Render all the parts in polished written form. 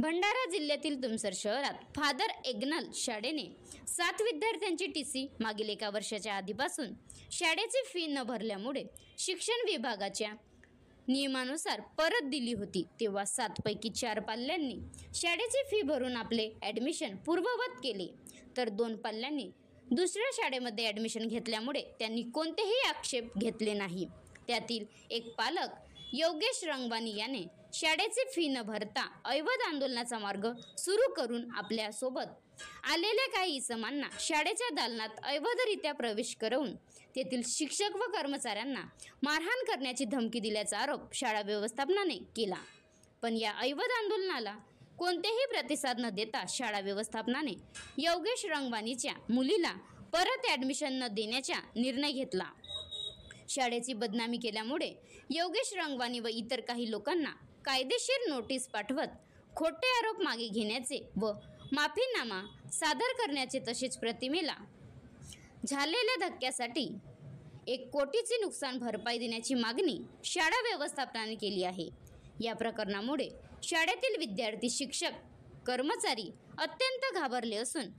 भंडारा जिल्ह्यातील तुमसर शहरात फादर एग्नल शाळेने 7 विद्यार्थ्यांची टीसी मागील 1 वर्षाच्या आधीपासून शाळेची फी न भरल्यामुळे शिक्षण विभागाच्या नियमानुसार परत दिली होती। तेव्हा 7 पैकी 4 पाल्यांनी शाळेची फी भरून आपले ॲडमिशन पूर्ववत केले, तर 2 पाल्यांनी दुसऱ्या शाळेमध्ये ॲडमिशन घेतल्यामुळे त्यांनी कोणतेही आक्षेप घेतले नाही। त्यातील एक पालक योगेश रंगवानी याने शाळेची फी न भरता अवैध आंदोलनाचा मार्ग सुरू करून आपल्या सोबत आलेल्या काही इसमांना शाळेच्या दालनात अवैधरित्या प्रवेश करून तेथील शिक्षक व कर्मचाऱ्यांना मारहाण करण्याची धमकी दिल्याचा आरोप शाळा व्यवस्थापनाने केला। पण या अवैध आंदोलनाला कोणतेही प्रतिसाद न देता शाळा व्यवस्थापनाने योगेश रंगवानीच्या मुलीला परत ॲडमिशन न देण्याचा निर्णय घेतला। शाळेची बदनामी केल्यामुळे योगेश रंगवानी व इतर काही लोकांना कायदेशीर नोटीस पाठवत खोटे आरोप मागे घेण्याचे व माफीनामा सादर करण्याचे, तसेच प्रतिमेला झालेल्या धक्क्यासाठी 1 कोटीची नुकसान भरपाई देण्याची मागणी शाळा व्यवस्थापनाने केली आहे। या प्रकरणामुळे शाळेतील विद्यार्थी, शिक्षक, कर्मचारी अत्यंत घाबरले असून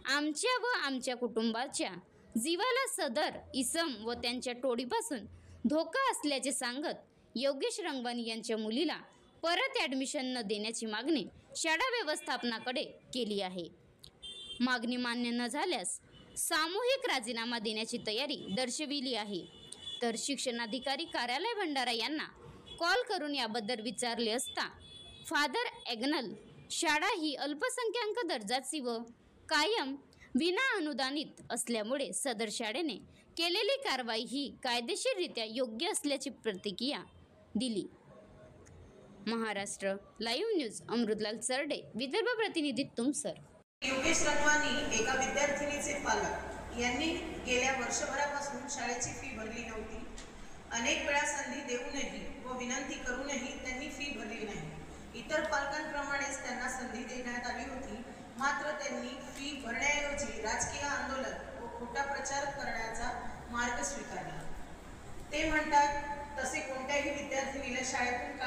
आमच्या व आमच्या कुटुंबाच्या जीवाला सदर इसम व त्यांच्या टोळीपासून धोका असल्याचे सांगत योगेश रंगवानी यांच्या मुलीला परत ॲडमिशन न देण्याची मागणी शाळा व्यवस्थापनाकडे केली आहे। मागणी मान्य न झाल्यास सामूहिक राजीनामा देण्याची तयारी दर्शविली आहे। तर शिक्षणाधिकारी कार्यालय भंडारा यांना कॉल करून याबद्दल विचारले असता फादर एग्नल शाळा ही अल्पसंख्याक दर्जाची व कायम विना अनुदानित असल्यामुळे सदर शाळेने केलेली कारवाई ही कायदेशीररित्या योग्य असल्याची प्रतिक्रिया दिली। महाराष्ट्र लाईव्ह न्यूज अमृतलाल सरडे, विदर्भ प्रतिनिधी तुमसर। योगेश रंगवानी एका विद्यार्थिनीचे पालक यांनी गेल्या वर्षभरापासून शाळेची फी भरली नव्हती। अनेक वेळा संधी देऊनही व विनंती करूनही त्यांनी फी भरली नाही। इतर पालकांप्रमाणेच त्यांना संधी देण्यात आली होती, मात्र त्यांनी फी भरण्याऐवजी राजकीय आंदोलन व खोटा प्रचार करण्याचा मार्ग स्वीकारला। ते म्हणतात तसे कोणत्याही विद्यार्थिनीला शाळेतून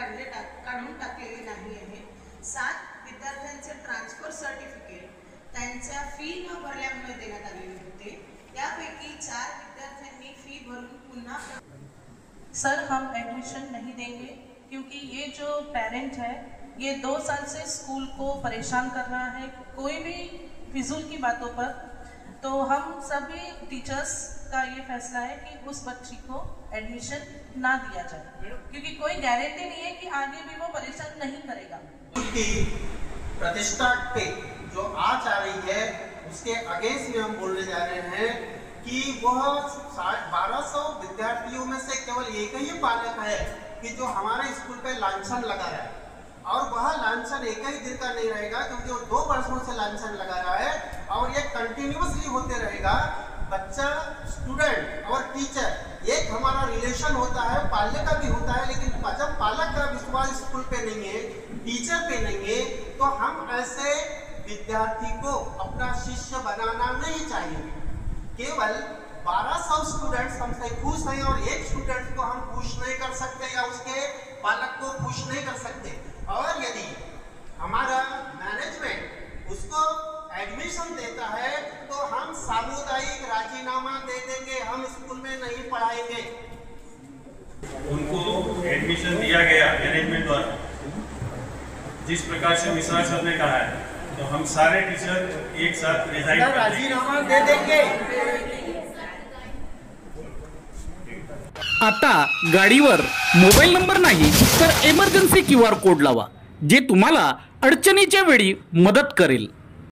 काढून टाकलेले नाही आहे। 7 विद्यार्थ्यांचे ट्रान्सफर सर्टिफिकेट त्यांच्या फी न भरल्यामुळे देण्यात आलेले होते। त्यापैकी 4 विद्यार्थ्यांनी फी भरून पुन्हा सर हम एडमिशन नहीं देंगे क्योंकि ये जो पेरेंट है ये 2 साल से स्कूल को परेशान कर रहा है कोई भी फिजूल की बातों पर। तो हम सभी टीचर्स का ये फैसला है कि उस बच्ची को एडमिशन ना दिया जाए, क्योंकि कोई गारंटी नहीं है कि आगे भी वो परेशान नहीं करेगा। उसकी प्रतिष्ठा पे जो आज आ रही है उसके अगेंस्ट में हम बोलने जा रहे हैं कि वह 1200 विद्यार्थियों में से केवल एक ही पालक है कि जो हमारे स्कूल पे लांछन लगा रहा है, और वह लांछन एक ही दिन का नहीं रहेगा, क्योंकि वो 2 वर्षों से लांछन लगा रहा है और ये कंटिन्यूअसली होते रहेगा। बच्चा, स्टूडेंट और टीचर एक हमारा रिलेशन होता है, पालक का भी होता है, लेकिन जब पालक का विश्वास स्कूल पे नहीं है, टीचर पे नहीं है, तो हम ऐसे विद्यार्थी को अपना शिष्य बनाना नहीं चाहिए। केवल 1200 स्टूडेंट्स हमसे खुश हैं और एक स्टूडेंट को हम खुश नहीं कर सकते या उसके पालक को खुश नहीं कर सकते। और यदि हमारा मैनेजमेंट उसको एडमिशन देता है तो हम सामुदायिक राजीनामा दे देंगे, हम स्कूल में नहीं पढ़ाएंगे। उनको एडमिशन दिया गया मैनेजमेंट द्वारा, जिस प्रकार से मिश्रा सर ने कहा है, तो हम सारे टीचर एक साथ राजीनामा दे देंगे। आता गाडीवर मोबाईल नंबर नाही तर इमर्जन्सी QR कोड लावा, जे तुम्हाला अडचणीच्या वेळी मदत करेल।